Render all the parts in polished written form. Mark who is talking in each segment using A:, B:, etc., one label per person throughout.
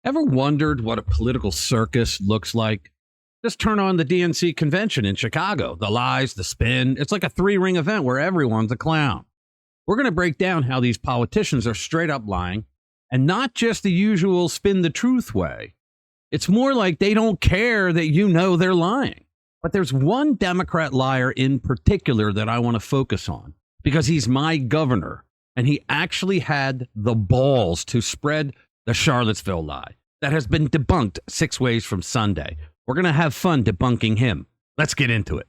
A: Ever wondered what a political circus looks like? Just turn on the DNC convention in Chicago. The lies, the spin. It's like a three-ring event where everyone's a clown. We're going to break down how these politicians are straight up lying, and not just the usual spin the truth way. It's more like they don't care that you know they're lying. But there's one Democrat liar in particular that I want to focus on because he's my governor, and he actually had the balls to spread the Charlottesville lie that has been debunked 6 ways from Sunday. We're going to have fun debunking him. Let's get into it.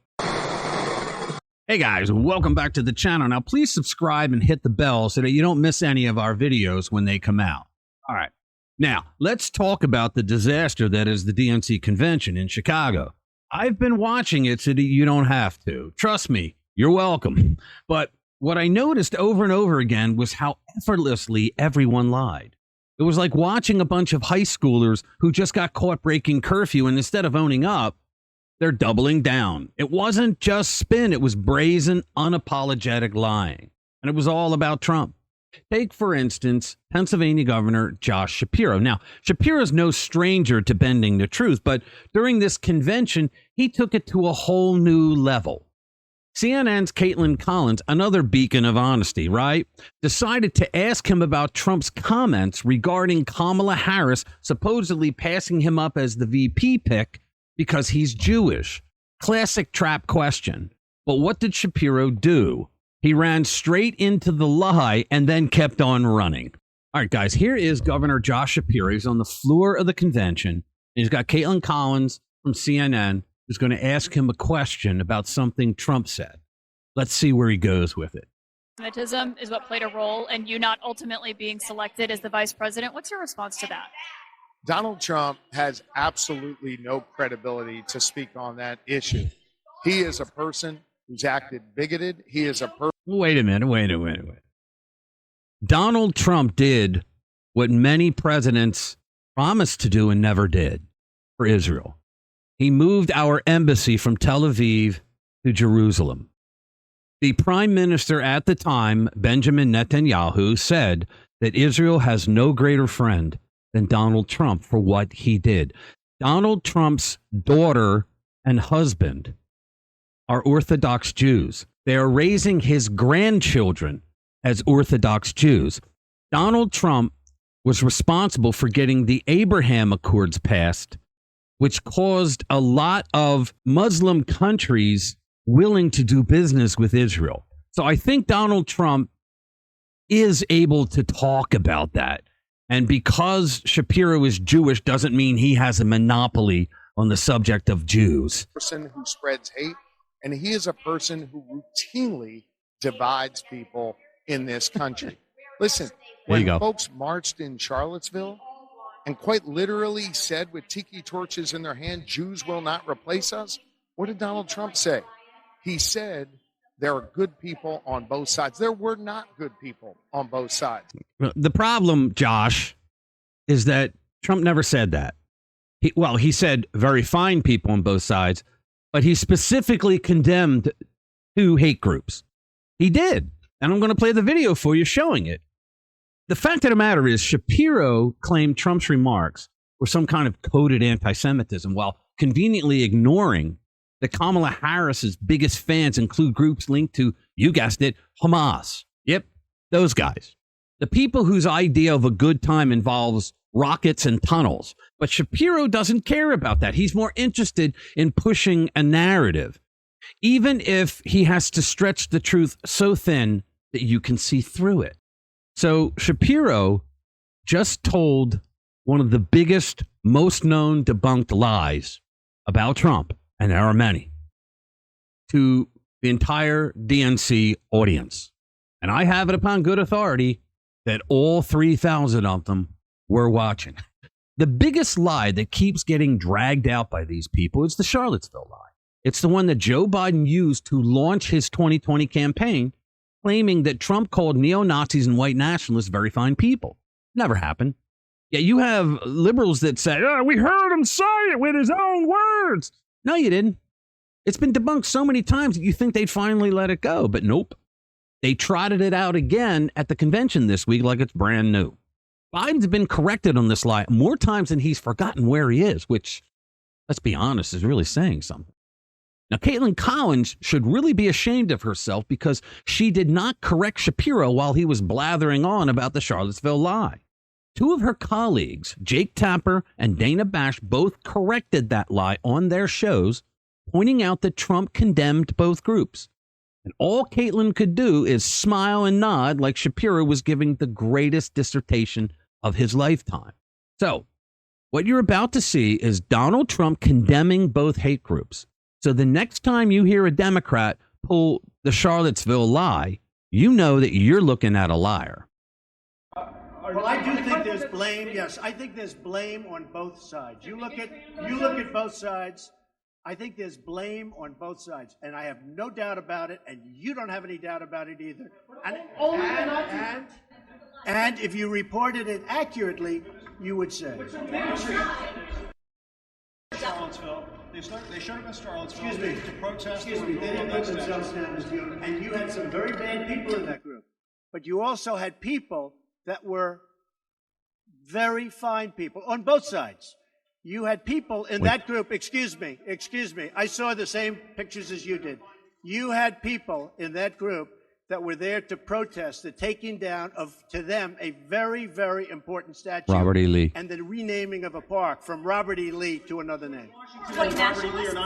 A: Hey guys, welcome back to the channel. Now, please subscribe and hit the bell so that you don't miss any of our videos when they come out. All right. Now, let's talk about the disaster that is the DNC convention in Chicago. I've been watching it so that you don't have to. Trust me, you're welcome. But what I noticed over and over again was how effortlessly everyone lied. It was like watching a bunch of high schoolers who just got caught breaking curfew, and instead of owning up, they're doubling down. It wasn't just spin. It was brazen, unapologetic lying. And it was all about Trump. Take, for instance, Pennsylvania Governor Josh Shapiro. Now, Shapiro's no stranger to bending the truth, but during this convention, he took it to a whole new level. CNN's Caitlin Collins, another beacon of honesty, right, decided to ask him about Trump's comments regarding Kamala Harris supposedly passing him up as the VP pick because he's Jewish. Classic trap question. But what did Shapiro do? He ran straight into the lie and then kept on running. All right, guys, here is Governor Josh Shapiro. He's on the floor of the convention. He's got Caitlin Collins from CNN who's going to ask him a question about something Trump said. Let's see where he goes with it.
B: Anti-Semitism is what played a role in you not ultimately being selected as the vice president. What's your response to that?
C: Donald Trump has absolutely no credibility to speak on that issue. He is a person who's acted bigoted. He is a person.
A: Wait a minute. Donald Trump did what many presidents promised to do and never did for Israel. He moved our embassy from Tel Aviv to Jerusalem. The prime minister at the time, Benjamin Netanyahu, said that Israel has no greater friend than Donald Trump for what he did. Donald Trump's daughter and husband are Orthodox Jews. They are raising his grandchildren as Orthodox Jews. Donald Trump was responsible for getting the Abraham Accords passed, which caused a lot of Muslim countries willing to do business with Israel. So I think Donald Trump is able to talk about that. And because Shapiro is Jewish doesn't mean he has a monopoly on the subject of Jews.
C: Person who spreads hate, and he is a person who routinely divides people in this country. Listen, when folks marched in Charlottesville and quite literally said with tiki torches in their hand, Jews will not replace us, what did Donald Trump say? He said there are good people on both sides. There were not good people on both sides.
A: The problem, Josh, is that Trump never said that. He said very fine people on both sides, but he specifically condemned 2 hate groups. He did. And I'm going to play the video for you showing it. The fact of the matter is Shapiro claimed Trump's remarks were some kind of coded anti-Semitism while conveniently ignoring that Kamala Harris's biggest fans include groups linked to, you guessed it, Hamas. Yep, those guys. The people whose idea of a good time involves rockets and tunnels. But Shapiro doesn't care about that. He's more interested in pushing a narrative, even if he has to stretch the truth so thin that you can see through it. So Shapiro just told one of the biggest, most known debunked lies about Trump, and there are many, to the entire DNC audience. And I have it upon good authority that all 3,000 of them were watching. The biggest lie that keeps getting dragged out by these people is the Charlottesville lie. It's the one that Joe Biden used to launch his 2020 campaign, claiming that Trump called neo-Nazis and white nationalists very fine people. Never happened. Yeah, you have liberals that say, oh, we heard him say it with his own words. No, you didn't. It's been debunked so many times that you think they'd finally let it go, but nope. They trotted it out again at the convention this week like it's brand new. Biden's been corrected on this lie more times than he's forgotten where he is, which, let's be honest, is really saying something. Now, Caitlin Collins should really be ashamed of herself because she did not correct Shapiro while he was blathering on about the Charlottesville lie. Two of her colleagues, Jake Tapper and Dana Bash, both corrected that lie on their shows, pointing out that Trump condemned both groups. And all Caitlin could do is smile and nod like Shapiro was giving the greatest dissertation of his lifetime. So, what you're about to see is Donald Trump condemning both hate groups. So the next time you hear a Democrat pull the Charlottesville lie, you know that you're looking at a liar.
D: Well, I do think there's blame. Yes, I think there's blame on both sides. You look at both sides. I think there's blame on both sides, and I have no doubt about it, and you don't have any doubt about it either. And if you reported it accurately, you would say.
E: Charlottesville. They showed up in Charlottesville to protest.
D: Excuse me. They didn't put themselves down as you, and you had some very bad people in that group. But you also had people that were very fine people on both sides. You had people in that group. Excuse me. I saw the same pictures as you did. You had people in that group that were there to protest the taking down of, to them, a very, very important statue.
A: Robert E. Lee.
D: And the renaming of a park from Robert E. Lee to another name.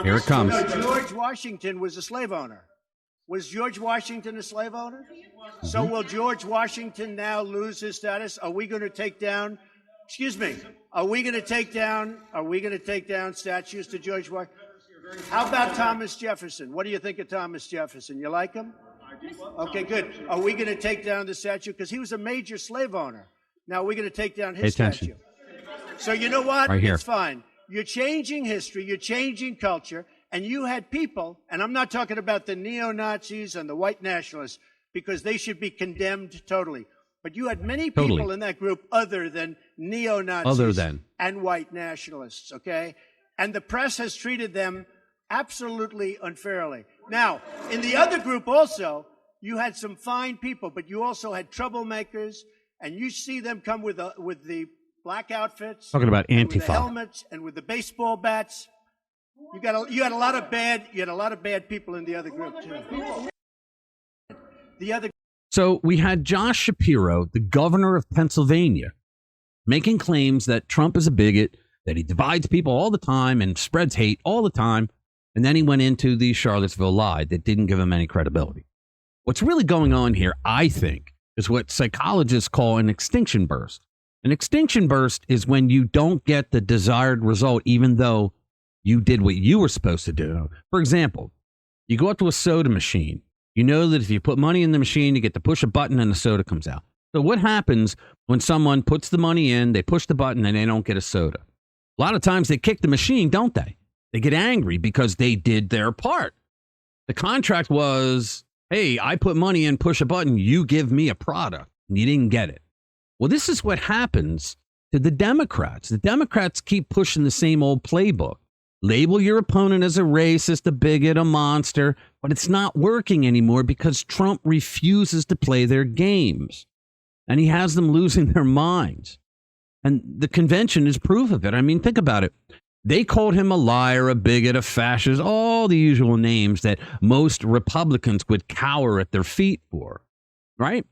A: Here it comes.
D: No, George Washington was a slave owner. Was George Washington a slave owner? Mm-hmm. So will George Washington now lose his status? Are we going to take down, are we going to take down statues to George Washington? How about Thomas Jefferson? What do you think of Thomas Jefferson? You like him? Okay, good. Are we going to take down the statue? Because he was a major slave owner. Now we're going to take down his statue. So you know what?
A: Right here.
D: It's fine. You're changing history. You're changing culture. And you had people, and I'm not talking about the neo-Nazis and the white nationalists, because they should be condemned totally. But you had many people in that group other than neo-Nazis and white nationalists, okay? And the press has treated them absolutely unfairly. Now, in the other group also, you had some fine people, but you also had troublemakers, and you see them come with the black outfits,
A: talking about Antifa,
D: with the helmets, and with the baseball bats. You had a lot of bad people in the other group too.
A: So we had Josh Shapiro, the governor of Pennsylvania, making claims that Trump is a bigot, that he divides people all the time and spreads hate all the time. And then he went into the Charlottesville lie that didn't give him any credibility. What's really going on here, I think, is what psychologists call an extinction burst. An extinction burst is when you don't get the desired result, even though you did what you were supposed to do. For example, you go up to a soda machine. You know that if you put money in the machine, you get to push a button and the soda comes out. So what happens when someone puts the money in, they push the button and they don't get a soda? A lot of times they kick the machine, don't they? They get angry because they did their part. The contract was, hey, I put money in, push a button, you give me a product, and you didn't get it. Well, this is what happens to the Democrats. The Democrats keep pushing the same old playbook. Label your opponent as a racist, a bigot, a monster, but it's not working anymore because Trump refuses to play their games, and he has them losing their minds. And the convention is proof of it. I mean, think about it. They called him a liar, a bigot, a fascist, all the usual names that most Republicans would cower at their feet for, right?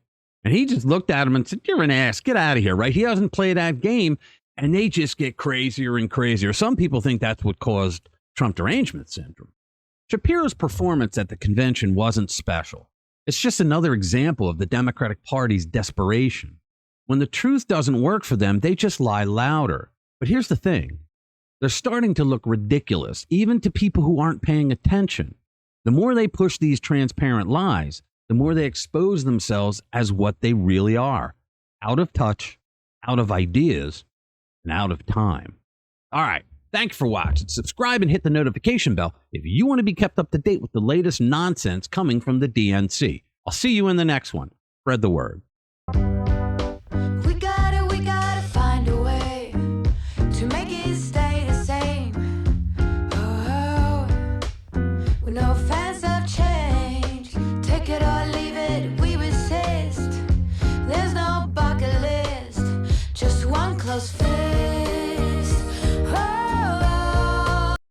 A: And he just looked at him and said, you're an ass, get out of here, right? He doesn't play that game, and they just get crazier and crazier. Some people think that's what caused Trump derangement syndrome. Shapiro's performance at the convention wasn't special. It's just another example of the Democratic Party's desperation. When the truth doesn't work for them, they just lie louder. But here's the thing. They're starting to look ridiculous, even to people who aren't paying attention. The more they push these transparent lies, the more they expose themselves as what they really are. Out of touch, out of ideas, and out of time. All right. Thanks for watching. Subscribe and hit the notification bell if you want to be kept up to date with the latest nonsense coming from the DNC. I'll see you in the next one. Spread the word.